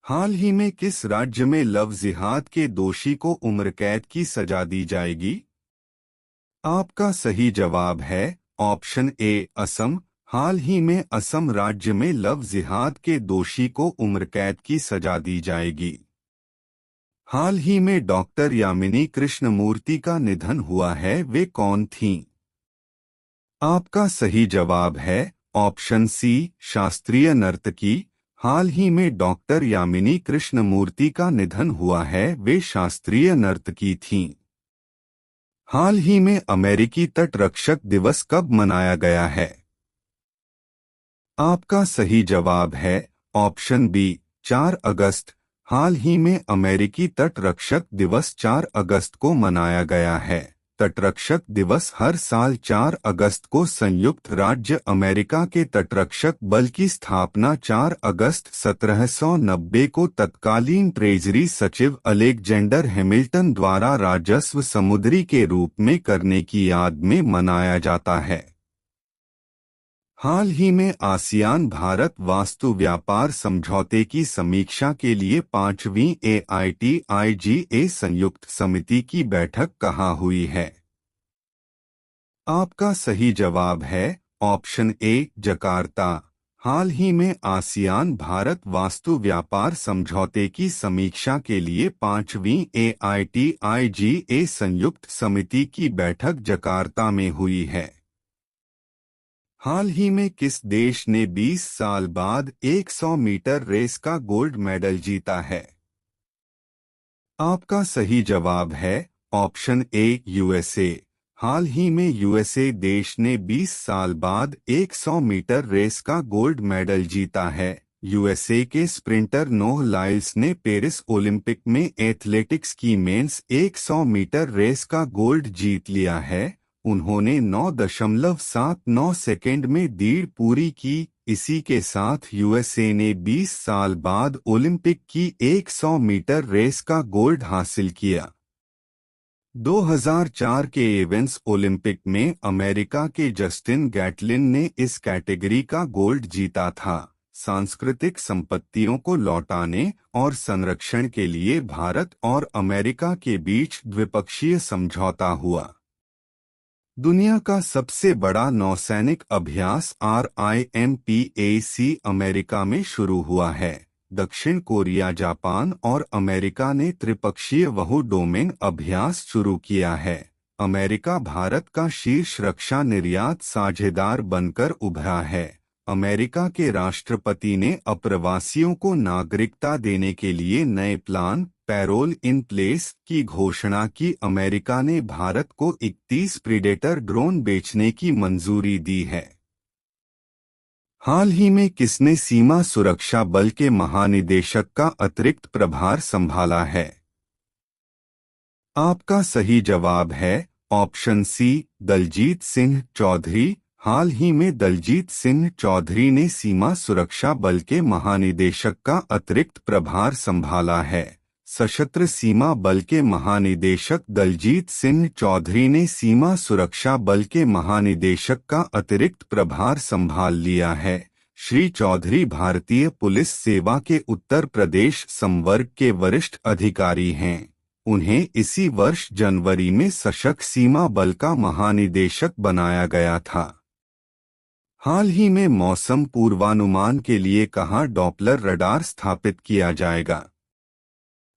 हाल ही में किस राज्य में लव जिहाद के दोषी को उम्र कैद की सजा दी जाएगी? आपका सही जवाब है ऑप्शन ए असम। हाल ही में असम राज्य में लव जिहाद के दोषी को उम्र कैद की सजा दी जाएगी। हाल ही में डॉक्टर यामिनी कृष्णमूर्ति का निधन हुआ है, वे कौन थीं? आपका सही जवाब है ऑप्शन सी शास्त्रीय नर्तकी। हाल ही में डॉक्टर यामिनी कृष्णमूर्ति का निधन हुआ है, वे शास्त्रीय नर्तकी थीं। हाल ही में अमेरिकी तटरक्षक दिवस कब मनाया गया है? आपका सही जवाब है ऑप्शन बी 4 अगस्त। हाल ही में अमेरिकी तटरक्षक दिवस 4 अगस्त को मनाया गया है। तटरक्षक दिवस हर साल 4 अगस्त को संयुक्त राज्य अमेरिका के तटरक्षक बल की स्थापना 4 अगस्त 1790 को तत्कालीन ट्रेजरी सचिव अलेक्जेंडर हैमिल्टन द्वारा राजस्व समुद्री के रूप में करने की याद में मनाया जाता है। हाल ही में आसियान भारत वास्तु व्यापार समझौते की समीक्षा के लिए 5वीं AITIGA संयुक्त समिति की बैठक कहाँ हुई है? आपका सही जवाब है ऑप्शन ए जकार्ता। हाल ही में आसियान भारत वास्तु व्यापार समझौते की समीक्षा के लिए 5वीं AITIGA संयुक्त समिति की बैठक जकार्ता में हुई है। हाल ही में किस देश ने 20 साल बाद 100 मीटर रेस का गोल्ड मेडल जीता है? आपका सही जवाब है ऑप्शन ए यूएसए। हाल ही में यूएसए देश ने 20 साल बाद 100 मीटर रेस का गोल्ड मेडल जीता है। यूएसए के स्प्रिंटर नोह लाइल्स ने पेरिस ओलंपिक में एथलेटिक्स की मेंस 100 मीटर रेस का गोल्ड जीत लिया है। उन्होंने 9.79 सेकंड में दीड़ पूरी की। इसी के साथ यूएसए ने 20 साल बाद ओलंपिक की 100 मीटर रेस का गोल्ड हासिल किया। 2004 के एवेंस ओलंपिक में अमेरिका के जस्टिन गैटलिन ने इस कैटेगरी का गोल्ड जीता था। सांस्कृतिक संपत्तियों को लौटाने और संरक्षण के लिए भारत और अमेरिका के बीच द्विपक्षीय समझौता हुआ। दुनिया का सबसे बड़ा नौसैनिक अभ्यास RIMPAC अमेरिका में शुरू हुआ है। दक्षिण कोरिया, जापान और अमेरिका ने त्रिपक्षीय बहु डोमेन अभ्यास शुरू किया है। अमेरिका भारत का शीर्ष रक्षा निर्यात साझेदार बनकर उभरा है। अमेरिका के राष्ट्रपति ने अप्रवासियों को नागरिकता देने के लिए नए प्लान पैरोल इन प्लेस की घोषणा की। अमेरिका ने भारत को 31 प्रीडेटर ड्रोन बेचने की मंजूरी दी है। हाल ही में किसने सीमा सुरक्षा बल के महानिदेशक का अतिरिक्त प्रभार संभाला है? आपका सही जवाब है ऑप्शन सी दलजीत सिंह चौधरी। हाल ही में दलजीत सिंह चौधरी ने सीमा सुरक्षा बल के महानिदेशक का अतिरिक्त प्रभार संभाला है। सशस्त्र सीमा बल के महानिदेशक दलजीत सिंह चौधरी ने सीमा सुरक्षा बल के महानिदेशक का अतिरिक्त प्रभार संभाल लिया है। श्री चौधरी भारतीय पुलिस सेवा के उत्तर प्रदेश संवर्ग के वरिष्ठ अधिकारी हैं। उन्हें इसी वर्ष जनवरी में सशस्त्र सीमा बल का महानिदेशक बनाया गया था। हाल ही में मौसम पूर्वानुमान के लिए कहाँ डॉपलर रडार स्थापित किया जाएगा?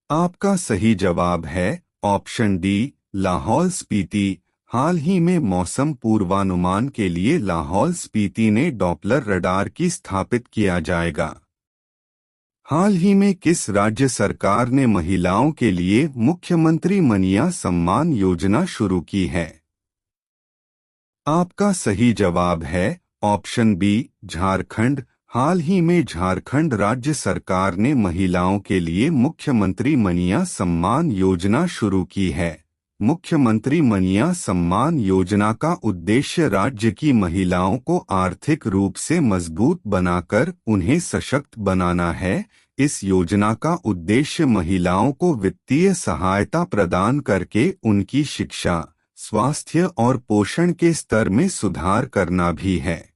आपका सही जवाब है ऑप्शन डी लाहौल स्पीति। हाल ही में मौसम पूर्वानुमान के लिए लाहौल स्पीति ने डॉपलर रडार की स्थापित किया जाएगा। हाल ही में किस राज्य सरकार ने महिलाओं के लिए मुख्यमंत्री मनिया सम्मान योजना शुरू की है? आपका सही जवाब है ऑप्शन बी झारखंड। हाल ही में झारखंड राज्य सरकार ने महिलाओं के लिए मुख्यमंत्री मनिया सम्मान योजना शुरू की है। मुख्यमंत्री मनिया सम्मान योजना का उद्देश्य राज्य की महिलाओं को आर्थिक रूप से मजबूत बनाकर उन्हें सशक्त बनाना है। इस योजना का उद्देश्य महिलाओं को वित्तीय सहायता प्रदान करके उनकी शिक्षा, स्वास्थ्य और पोषण के स्तर में सुधार करना भी है।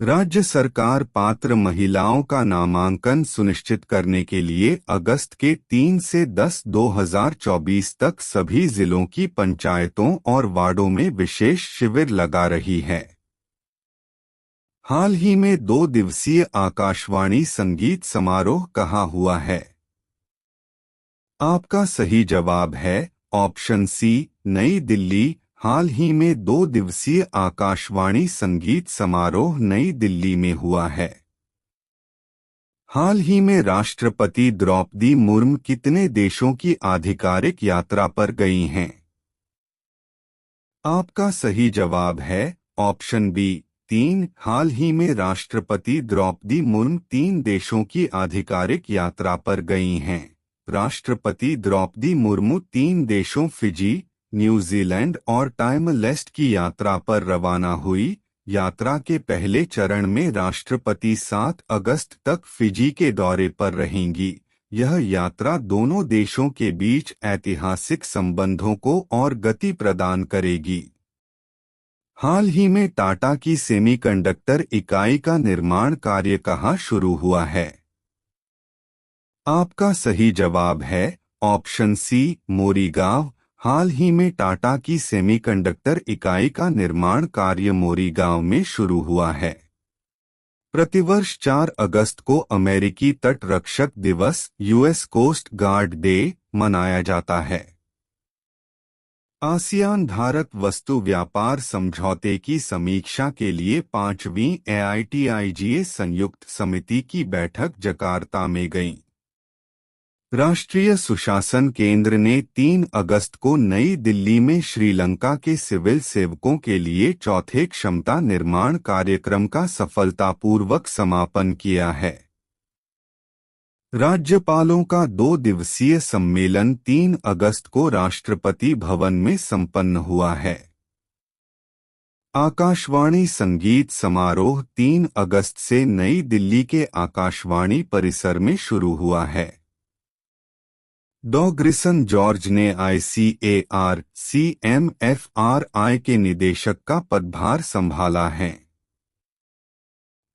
राज्य सरकार पात्र महिलाओं का नामांकन सुनिश्चित करने के लिए अगस्त के 3 से 10, 2024 तक सभी जिलों की पंचायतों और वार्डों में विशेष शिविर लगा रही है। हाल ही में 2 दिवसीय आकाशवाणी संगीत समारोह कहाँ हुआ है? आपका सही जवाब है ऑप्शन सी, नई दिल्ली। हाल ही में 2 दिवसीय आकाशवाणी संगीत समारोह नई दिल्ली में हुआ है। हाल ही में राष्ट्रपति द्रौपदी मुर्मू कितने देशों की आधिकारिक यात्रा पर गई हैं? आपका सही जवाब है ऑप्शन बी, 3। हाल ही में राष्ट्रपति द्रौपदी मुर्मू 3 देशों की आधिकारिक यात्रा पर गई हैं। राष्ट्रपति द्रौपदी मुर्मू 3 देशों फिजी, न्यूजीलैंड और टाइमर लेस्ट की यात्रा पर रवाना हुई। यात्रा के पहले चरण में राष्ट्रपति 7 अगस्त तक फिजी के दौरे पर रहेंगी। यह यात्रा दोनों देशों के बीच ऐतिहासिक संबंधों को और गति प्रदान करेगी। हाल ही में टाटा की सेमीकंडक्टर इकाई का निर्माण कार्य कहाँ शुरू हुआ है? आपका सही जवाब है ऑप्शन सी, मोरीगांव। हाल ही में टाटा की सेमीकंडक्टर इकाई का निर्माण कार्य मोरीगांव में शुरू हुआ है। प्रतिवर्ष 4 अगस्त को अमेरिकी तट रक्षक दिवस यूएस कोस्ट गार्ड डे मनाया जाता है। आसियान भारत वस्तु व्यापार समझौते की समीक्षा के लिए 5वीं AITIGA संयुक्त समिति की बैठक जकार्ता में गई। राष्ट्रीय सुशासन केंद्र ने 3 अगस्त को नई दिल्ली में श्रीलंका के सिविल सेवकों के लिए चौथे क्षमता निर्माण कार्यक्रम का सफलतापूर्वक समापन किया है। राज्यपालों का 2 दिवसीय सम्मेलन 3 अगस्त को राष्ट्रपति भवन में संपन्न हुआ है। आकाशवाणी संगीत समारोह 3 अगस्त से नई दिल्ली के आकाशवाणी परिसर में शुरू हुआ है। डॉ ग्रिसन जॉर्ज ने ICAR-CMFRI के निदेशक का पदभार संभाला है।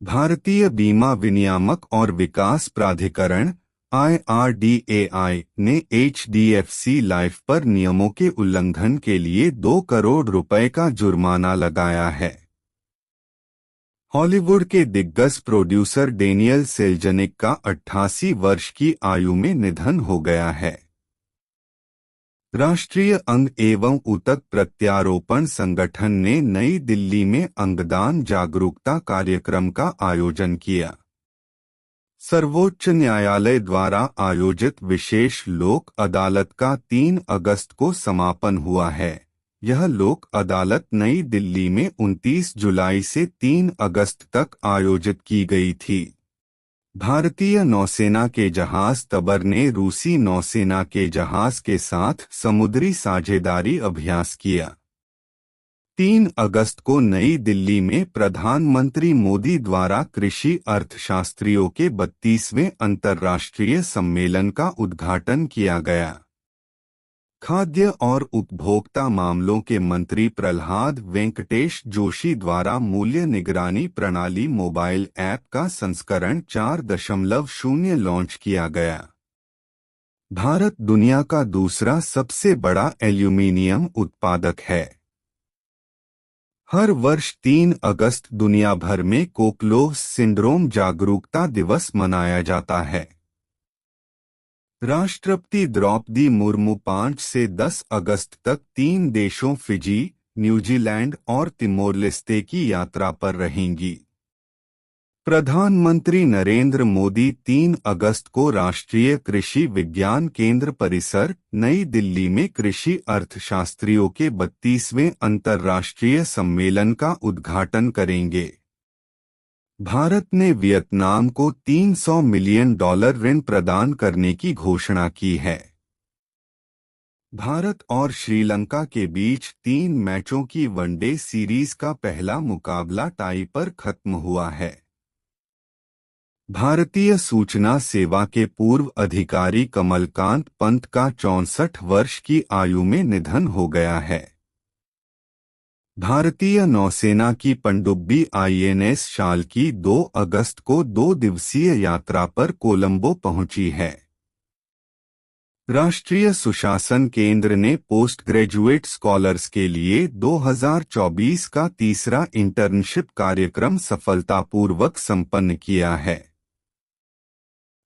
भारतीय बीमा विनियामक और विकास प्राधिकरण IRDAI ने HDFC लाइफ पर नियमों के उल्लंघन के लिए 2 करोड़ रुपए का जुर्माना लगाया है। हॉलीवुड के दिग्गज प्रोड्यूसर डेनियल सेल्जनिक का 88 वर्ष की आयु में निधन हो गया है। राष्ट्रीय अंग एवं ऊतक प्रत्यारोपण संगठन ने नई दिल्ली में अंगदान जागरूकता कार्यक्रम का आयोजन किया। सर्वोच्च न्यायालय द्वारा आयोजित विशेष लोक अदालत का 3 अगस्त को समापन हुआ है। यह लोक अदालत नई दिल्ली में 29 जुलाई से 3 अगस्त तक आयोजित की गई थी। भारतीय नौसेना के जहाज तबर ने रूसी नौसेना के जहाज के साथ समुद्री साझेदारी अभ्यास किया। 3 अगस्त को नई दिल्ली में प्रधानमंत्री मोदी द्वारा कृषि अर्थशास्त्रियों के 32वें अंतर्राष्ट्रीय सम्मेलन का उद्घाटन किया गया। खाद्य और उपभोक्ता मामलों के मंत्री प्रहलाद वेंकटेश जोशी द्वारा मूल्य निगरानी प्रणाली मोबाइल ऐप का संस्करण 4.0 लॉन्च किया गया। भारत दुनिया का दूसरा सबसे बड़ा एल्यूमीनियम उत्पादक है। हर वर्ष 3 अगस्त दुनिया भर में कोक्लोव सिंड्रोम जागरूकता दिवस मनाया जाता है। राष्ट्रपति द्रौपदी मुर्मू 5 से 10 अगस्त तक 3 देशों फिजी, न्यूजीलैंड और तिमोर लेस्ते की यात्रा पर रहेंगी। प्रधानमंत्री नरेंद्र मोदी 3 अगस्त को राष्ट्रीय कृषि विज्ञान केंद्र परिसर, नई दिल्ली में कृषि अर्थशास्त्रियों के 32वें अंतर्राष्ट्रीय सम्मेलन का उद्घाटन करेंगे। भारत ने वियतनाम को $300 मिलियन ऋण प्रदान करने की घोषणा की है। भारत और श्रीलंका के बीच 3 मैचों की वनडे सीरीज का पहला मुकाबला टाई पर खत्म हुआ है। भारतीय सूचना सेवा के पूर्व अधिकारी कमलकांत पंत का 64 वर्ष की आयु में निधन हो गया है। भारतीय नौसेना की पनडुब्बी आईएनएस शाल्की 2 अगस्त को 2 दिवसीय यात्रा पर कोलंबो पहुंची है। राष्ट्रीय सुशासन केंद्र ने पोस्ट ग्रेजुएट स्कॉलर्स के लिए 2024 का तीसरा इंटर्नशिप कार्यक्रम सफलतापूर्वक संपन्न किया है।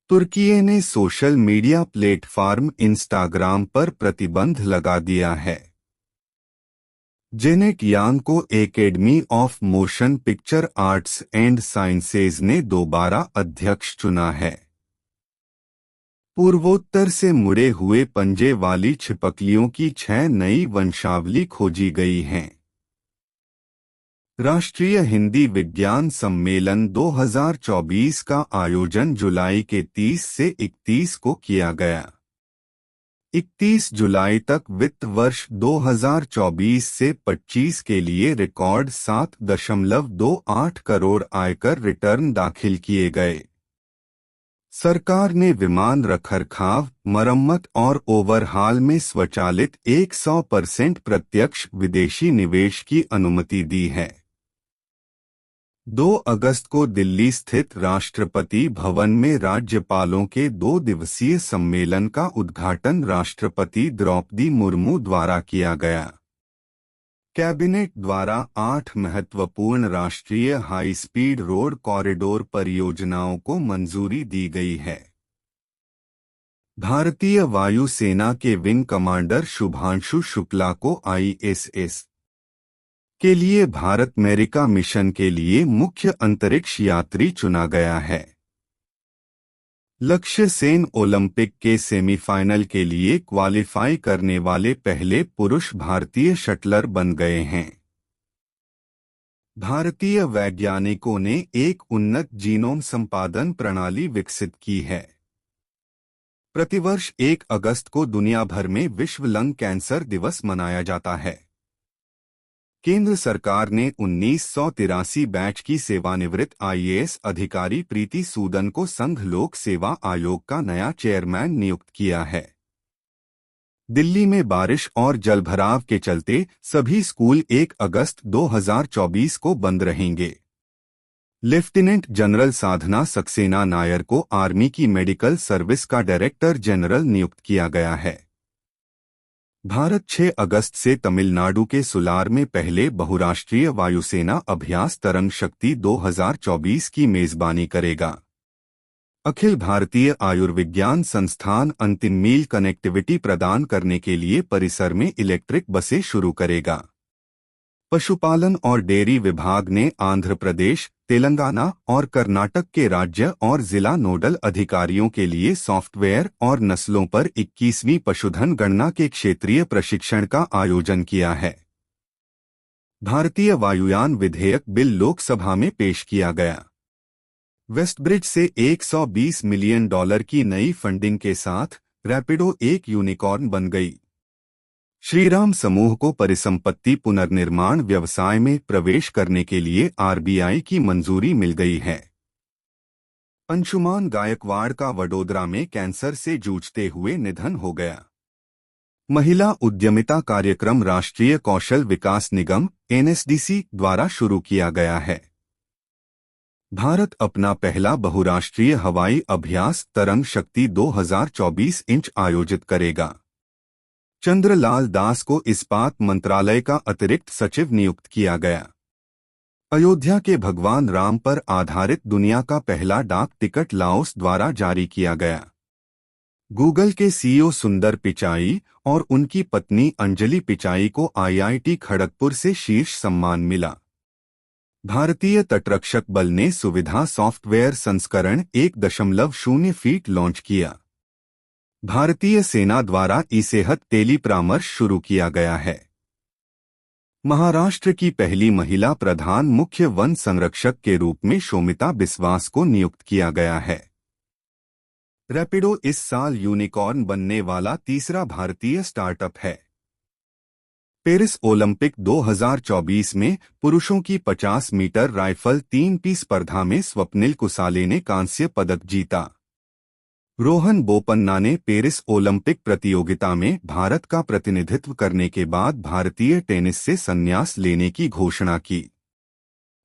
तुर्की ने सोशल मीडिया प्लेटफॉर्म इंस्टाग्राम पर प्रतिबंध लगा दिया है। जेनेट यांग को academy of motion picture arts and sciences ने दोबारा अध्यक्ष चुना है। पूर्वोत्तर से मुड़े हुए पंजे वाली छिपकलियों की 6 नई वंशावली खोजी गई हैं। राष्ट्रीय हिंदी विज्ञान सम्मेलन 2024 का आयोजन जुलाई के 30 से 31 को किया गया। 31 जुलाई तक वित्त वर्ष 2024 से 25 के लिए रिकॉर्ड 7.28 करोड़ आयकर रिटर्न दाखिल किए गए। सरकार ने विमान रखरखाव, मरम्मत और ओवरहाल में स्वचालित 100% प्रत्यक्ष विदेशी निवेश की अनुमति दी है। 2 अगस्त को दिल्ली स्थित राष्ट्रपति भवन में राज्यपालों के 2 दिवसीय सम्मेलन का उद्घाटन राष्ट्रपति द्रौपदी मुर्मू द्वारा किया गया। कैबिनेट द्वारा 8 महत्वपूर्ण राष्ट्रीय हाई स्पीड रोड कॉरिडोर परियोजनाओं को मंजूरी दी गई है। भारतीय वायुसेना के विंग कमांडर शुभांशु शुक्ला को आईएसएस के लिए भारत अमेरिका मिशन के लिए मुख्य अंतरिक्ष यात्री चुना गया है। लक्ष्य सेन ओलंपिक के सेमीफाइनल के लिए क्वालिफाई करने वाले पहले पुरुष भारतीय शटलर बन गए हैं। भारतीय वैज्ञानिकों ने एक उन्नत जीनोम संपादन प्रणाली विकसित की है। प्रतिवर्ष 1 अगस्त को दुनिया भर में विश्व लंग कैंसर दिवस मनाया जाता है। केंद्र सरकार ने 1983 बैच की सेवानिवृत्त आईएएस अधिकारी प्रीति सूदन को संघ लोक सेवा आयोग का नया चेयरमैन नियुक्त किया है। दिल्ली में बारिश और जलभराव के चलते सभी स्कूल 1 अगस्त 2024 को बंद रहेंगे। लेफ्टिनेंट जनरल साधना सक्सेना नायर को आर्मी की मेडिकल सर्विस का डायरेक्टर जनरल नियुक्त किया गया है। भारत 6 अगस्त से तमिलनाडु के सुलार में पहले बहुराष्ट्रीय वायुसेना अभ्यास तरंग शक्ति 2024 की मेजबानी करेगा। अखिल भारतीय आयुर्विज्ञान संस्थान अंतिम मील कनेक्टिविटी प्रदान करने के लिए परिसर में इलेक्ट्रिक बसें शुरू करेगा। पशुपालन और डेयरी विभाग ने आंध्र प्रदेश, तेलंगाना और कर्नाटक के राज्य और जिला नोडल अधिकारियों के लिए सॉफ्टवेयर और नस्लों पर 21वीं पशुधन गणना के क्षेत्रीय प्रशिक्षण का आयोजन किया है। भारतीय वायुयान विधेयक बिल लोकसभा में पेश किया गया। वेस्टब्रिज से $120 मिलियन की नई फंडिंग के साथ रैपिडो एक यूनिकॉर्न बन गई। श्रीराम समूह को परिसंपत्ति पुनर्निर्माण व्यवसाय में प्रवेश करने के लिए आरबीआई की मंजूरी मिल गई है। अंशुमान गायकवाड़ का वडोदरा में कैंसर से जूझते हुए निधन हो गया। महिला उद्यमिता कार्यक्रम राष्ट्रीय कौशल विकास निगम एनएसडीसी द्वारा शुरू किया गया है। भारत अपना पहला बहुराष्ट्रीय हवाई अभ्यास तरंग शक्ति 2024 इंच आयोजित करेगा। चंद्रलाल दास को इस्पात मंत्रालय का अतिरिक्त सचिव नियुक्त किया गया। अयोध्या के भगवान राम पर आधारित दुनिया का पहला डाक टिकट लाओस द्वारा जारी किया गया। गूगल के सीईओ सुंदर पिचाई और उनकी पत्नी अंजलि पिचाई को आईआईटी खड़गपुर से शीर्ष सम्मान मिला। भारतीय तटरक्षक बल ने सुविधा सॉफ्टवेयर संस्करण 1.0 फीट लॉन्च किया। भारतीय सेना द्वारा ई-सेहत टेली परामर्श शुरू किया गया है। महाराष्ट्र की पहली महिला प्रधान मुख्य वन संरक्षक के रूप में शोमिता बिस्वास को नियुक्त किया गया है। रैपिडो इस साल यूनिकॉर्न बनने वाला तीसरा भारतीय स्टार्टअप है। पेरिस ओलंपिक 2024 में पुरुषों की 50 मीटर राइफल 3P स्पर्धा में स्वप्निल कुसाले ने कांस्य पदक जीता। रोहन बोपन्ना ने पेरिस ओलंपिक प्रतियोगिता में भारत का प्रतिनिधित्व करने के बाद भारतीय टेनिस से संन्यास लेने की घोषणा की।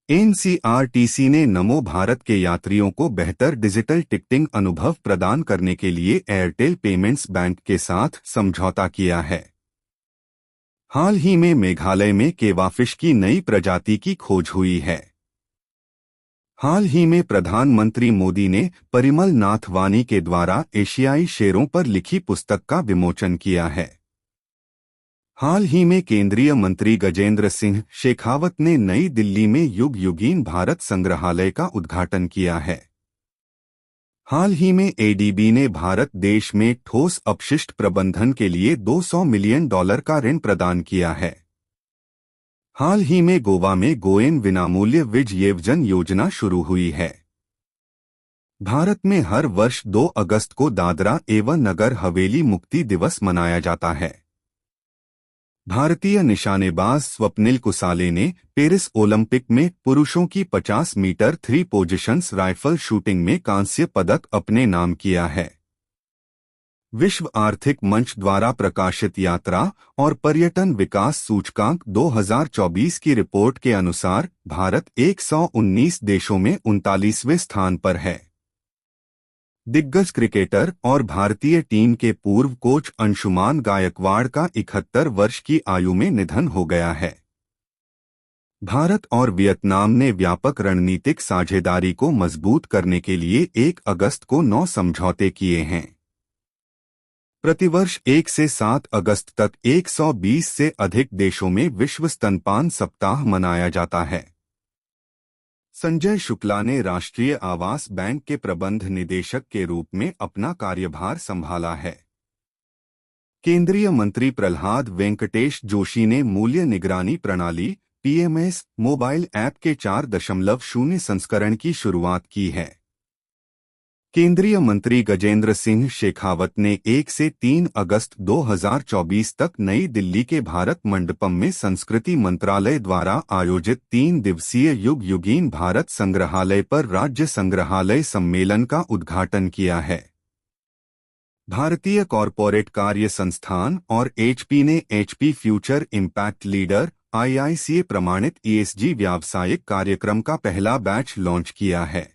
एनसीआरटीसी ने नमो भारत के यात्रियों को बेहतर डिजिटल टिकटिंग अनुभव प्रदान करने के लिए एयरटेल पेमेंट्स बैंक के साथ समझौता किया है। हाल ही में मेघालय में केवाफिश की नई प्रजाति की खोज हुई है। हाल ही में प्रधानमंत्री मोदी ने परिमल नाथ वानी के द्वारा एशियाई शेरों पर लिखी पुस्तक का विमोचन किया है। हाल ही में केंद्रीय मंत्री गजेंद्र सिंह शेखावत ने नई दिल्ली में युग युगीन भारत संग्रहालय का उद्घाटन किया है। हाल ही में एडीबी ने भारत देश में ठोस अपशिष्ट प्रबंधन के लिए $200 मिलियन का ऋण प्रदान किया है। हाल ही में गोवा में गोएन विनामूल्य विजयेवजन योजना शुरू हुई है। भारत में हर वर्ष 2 अगस्त को दादरा एवं नगर हवेली मुक्ति दिवस मनाया जाता है। भारतीय निशानेबाज स्वप्निल कुसाले ने पेरिस ओलंपिक में पुरुषों की 50 मीटर 3 पोजीशंस राइफल शूटिंग में कांस्य पदक अपने नाम किया है। विश्व आर्थिक मंच द्वारा प्रकाशित यात्रा और पर्यटन विकास सूचकांक 2024 की रिपोर्ट के अनुसार भारत 119 देशों में 39वें स्थान पर है। दिग्गज क्रिकेटर और भारतीय टीम के पूर्व कोच अंशुमान गायकवाड़ का 71 वर्ष की आयु में निधन हो गया है। भारत और वियतनाम ने व्यापक रणनीतिक साझेदारी को मजबूत करने के लिए 1 अगस्त को 9 समझौते किए हैं। प्रतिवर्ष 1 से 7 अगस्त तक 120 से अधिक देशों में विश्व स्तनपान सप्ताह मनाया जाता है। संजय शुक्ला ने राष्ट्रीय आवास बैंक के प्रबंध निदेशक के रूप में अपना कार्यभार संभाला है। केंद्रीय मंत्री प्रहलाद वेंकटेश जोशी ने मूल्य निगरानी प्रणाली पीएमएस मोबाइल ऐप के 4.0 संस्करण की शुरुआत की है। केंद्रीय मंत्री गजेंद्र सिंह शेखावत ने 1 से 3 अगस्त 2024 तक नई दिल्ली के भारत मंडपम में संस्कृति मंत्रालय द्वारा आयोजित 3 दिवसीय युग युगीन भारत संग्रहालय पर राज्य संग्रहालय सम्मेलन का उद्घाटन किया है। भारतीय कॉरपोरेट कार्य संस्थान और एचपी ने HP future impact leader IICA प्रमाणित ESG व्यावसायिक कार्यक्रम का पहला बैच लॉन्च किया है।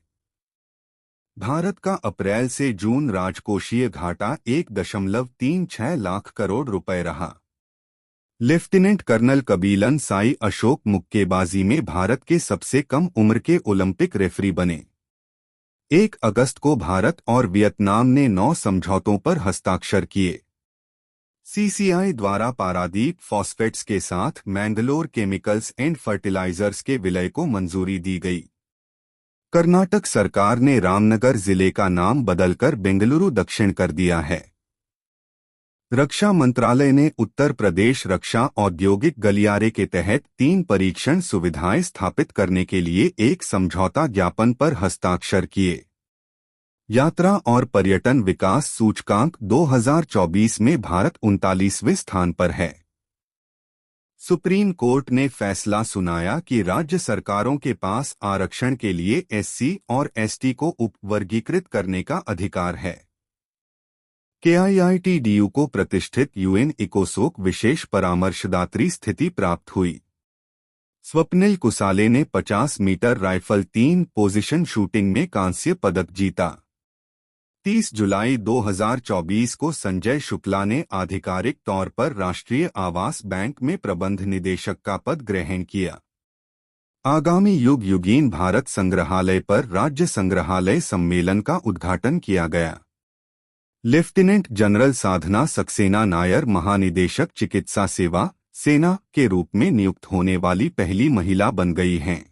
भारत का अप्रैल से जून राजकोषीय घाटा 1.36 लाख करोड़ रुपए रहा। लेफ्टिनेंट कर्नल कबीलन साई अशोक मुक्केबाजी में भारत के सबसे कम उम्र के ओलंपिक रेफरी बने। 1 अगस्त को भारत और वियतनाम ने 9 समझौतों पर हस्ताक्षर किए। CCI द्वारा पारादीप फॉस्फेट्स के साथ मैंगलोर केमिकल्स एंड फर्टिलाइजर्स के विलय को मंजूरी दी गई। कर्नाटक सरकार ने रामनगर जिले का नाम बदलकर बेंगलुरु दक्षिण कर दिया है। रक्षा मंत्रालय ने उत्तर प्रदेश रक्षा औद्योगिक गलियारे के तहत 3 परीक्षण सुविधाएं स्थापित करने के लिए एक समझौता ज्ञापन पर हस्ताक्षर किए। यात्रा और पर्यटन विकास सूचकांक 2024 में भारत 39वें स्थान पर है। सुप्रीम कोर्ट ने फैसला सुनाया कि राज्य सरकारों के पास आरक्षण के लिए SC और ST को उपवर्गीकृत करने का अधिकार है। KIITDU को प्रतिष्ठित UN इकोसोक विशेष परामर्शदात्री स्थिति प्राप्त हुई। स्वप्निल कुसाले ने 50 मीटर राइफल 3 पोजीशन शूटिंग में कांस्य पदक जीता। 30 जुलाई 2024 को संजय शुक्ला ने आधिकारिक तौर पर राष्ट्रीय आवास बैंक में प्रबंध निदेशक का पद ग्रहण किया। आगामी युग युगीन भारत संग्रहालय पर राज्य संग्रहालय सम्मेलन का उद्घाटन किया गया। लेफ्टिनेंट जनरल साधना सक्सेना नायर महानिदेशक चिकित्सा सेवा सेना के रूप में नियुक्त होने वाली पहली महिला बन गई हैं।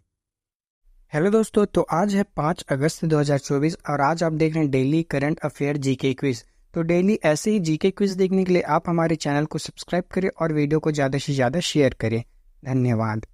हेलो दोस्तों, तो आज है 5 अगस्त 2024 और आज आप देख रहे हैं daily current affair GK quiz. तो डेली ऐसे ही जीके क्विज देखने के लिए आप हमारे चैनल को सब्सक्राइब करें और वीडियो को ज़्यादा से ज़्यादा शेयर करें। धन्यवाद।